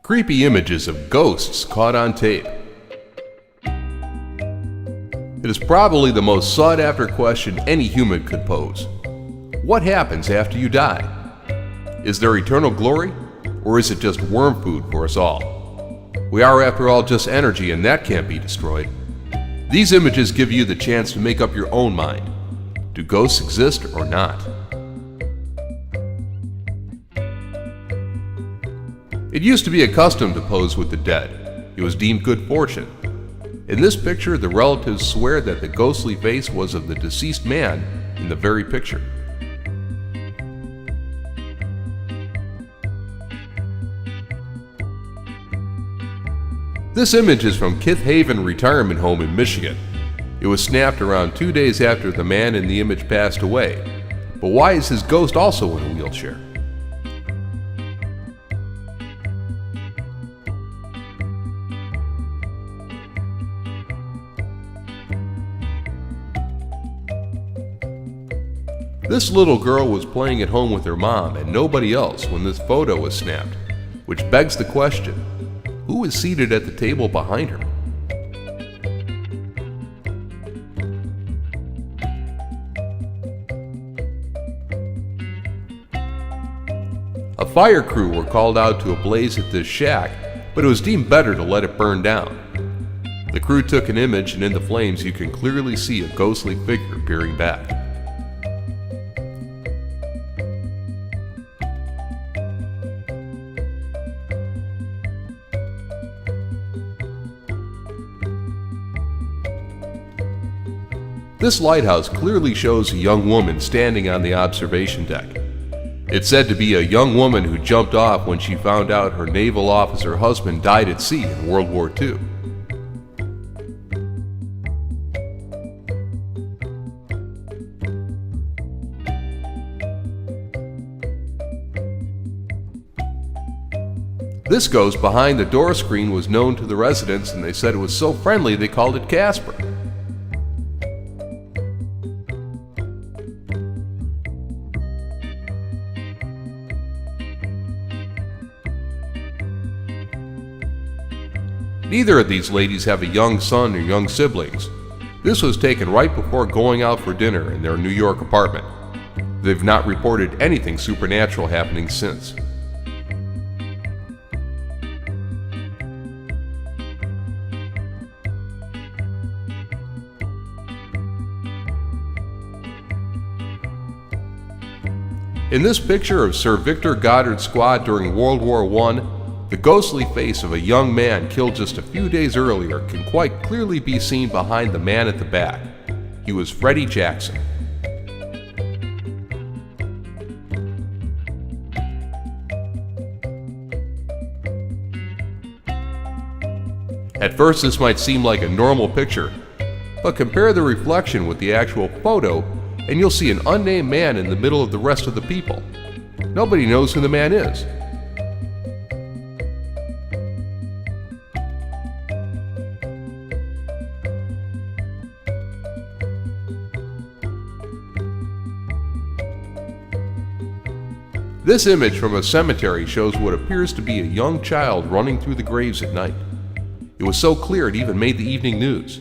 Creepy images of ghosts caught on tape. It is probably the most sought-after question any human could pose. What happens after you die? Is there eternal glory, or is it just worm food for us all? We are, after all, just energy, and that can't be destroyed. These images give you the chance to make up your own mind. Do ghosts exist or not? It used to be a custom to pose with the dead. It was deemed good fortune. In this picture, the relatives swear that the ghostly face was of the deceased man in the very picture. This image is from Kith Haven retirement home in Michigan. It was snapped around 2 days after the man in the image passed away. But why is his ghost also in a wheelchair? This little girl was playing at home with her mom and nobody else when this photo was snapped, which begs the question, who is seated at the table behind her? A fire crew were called out to a blaze at this shack, but it was deemed better to let it burn down. The crew took an image, and in the flames you can clearly see a ghostly figure peering back. This lighthouse clearly shows a young woman standing on the observation deck. It's said to be a young woman who jumped off when she found out her naval officer husband died at sea in World War II. This ghost behind the door screen was known to the residents, and they said it was so friendly they called it Casper. Neither of these ladies have a young son or young siblings. This was taken right before going out for dinner in their New York apartment. They've not reported anything supernatural happening since. In this picture of Sir Victor Goddard's squad during World War I, the ghostly face of a young man killed just a few days earlier can quite clearly be seen behind the man at the back. He was Freddie Jackson. At first this might seem like a normal picture, but compare the reflection with the actual photo and you'll see an unnamed man in the middle of the rest of the people. Nobody knows who the man is. This image from a cemetery shows what appears to be a young child running through the graves at night. It was so clear it even made the evening news.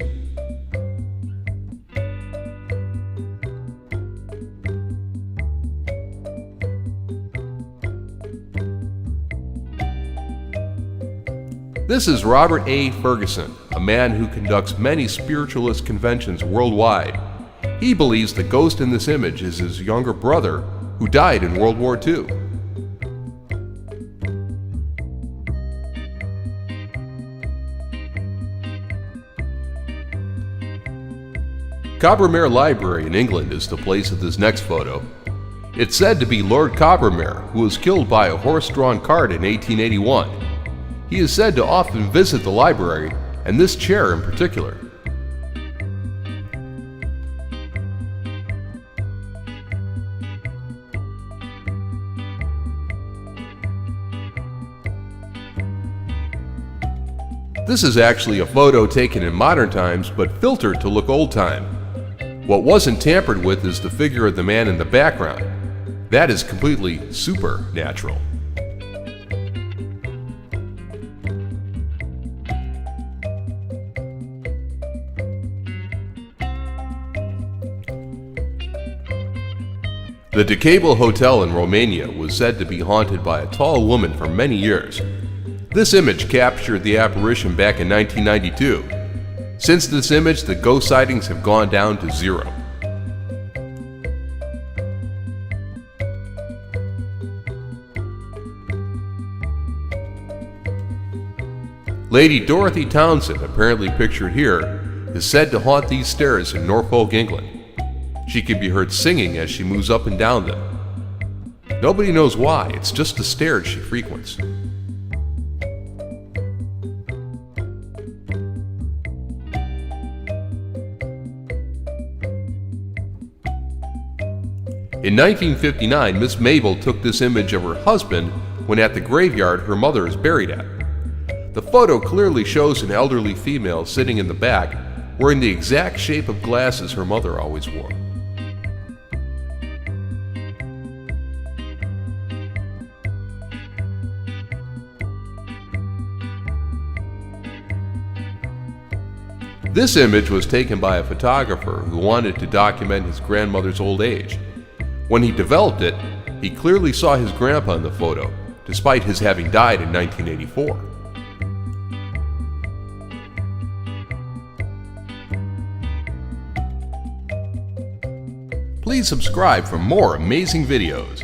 This is Robert A. Ferguson, a man who conducts many spiritualist conventions worldwide. He believes the ghost in this image is his younger brother who died in World War II. Cobbermere Library in England is the place of this next photo. It's said to be Lord Cobbermere, who was killed by a horse-drawn cart in 1881. He is said to often visit the library, and this chair in particular. This is actually a photo taken in modern times, but filtered to look old-time. What wasn't tampered with is the figure of the man in the background. That is completely supernatural. The Decable Hotel in Romania was said to be haunted by a tall woman for many years. This image captured the apparition back in 1992. Since this image, the ghost sightings have gone down to 0. Lady Dorothy Townsend, apparently pictured here, is said to haunt these stairs in Norfolk, England. She can be heard singing as she moves up and down them. Nobody knows why, it's just the stairs she frequents. In 1959, Miss Mabel took this image of her husband when at the graveyard her mother is buried at. The photo clearly shows an elderly female sitting in the back, wearing the exact shape of glasses her mother always wore. This image was taken by a photographer who wanted to document his grandmother's old age. When he developed it, he clearly saw his grandpa in the photo, despite his having died in 1984. Please subscribe for more amazing videos.